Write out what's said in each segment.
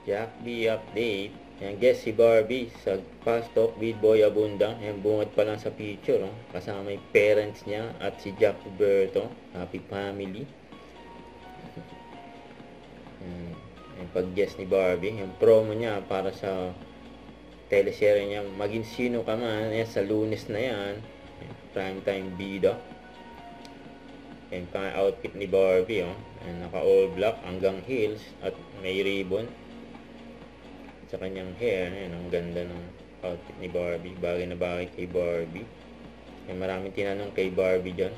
Jack B update. Yan, guess si Barbie sa Fast Talk with Boy Abundang. Yan, bungad pa lang sa picture. Oh. Kasama yung parents niya at si Jack Roberto. Happy family. Yung pag-guess ni Barbie. Yung promo niya para sa teleserye niya. Maging sino ka man. Yan, sa Lunes na yan. Primetime bida. Yan, pang-outfit ni Barbie. Oh. Yan, naka all black hanggang heels at may ribbon sa kanyang hair. Ayan, ang ganda ng outfit ni Barbie. Bagay na bagay kay Barbie. Ayan, maraming tinanong kay Barbie dyan.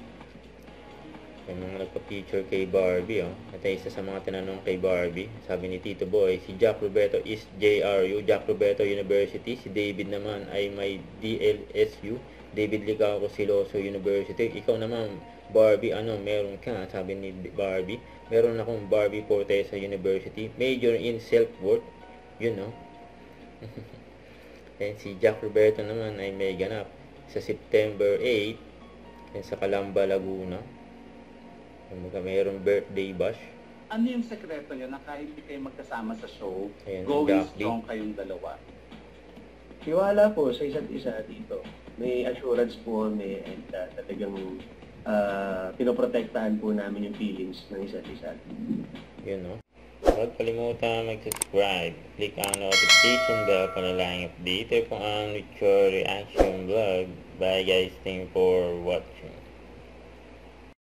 Yung mga nagpa-feature kay Barbie. Oh. At isa sa mga tinanong kay Barbie, sabi ni Tito Boy, si Jack Roberto is JRU, Jack Roberto University. Si David naman ay may DLSU, David Licaco Siloso University. Ikaw naman, Barbie, ano meron ka? Sabi ni Barbie, meron akong Barbie Fortesa University, major in self-worth. Yun, no? Then si Jack Roberto naman ay may ganap sa September 8 sa Calamba, Laguna. Mayroong birthday bash. Ano yung sekreto nyo na kahit hindi kayo magkasama sa show, Ayan, going strong kayong dalawa? Tiwala po sa isa't isa dito. May assurance po kami and talagang pinoprotektahan po namin yung feelings ng isa't isa. Yun, no? Huwag kalimutan mag-subscribe. Click ang notification bell para laging updated po ang Mature Reaction Vlog. Bye guys, thank you for watching.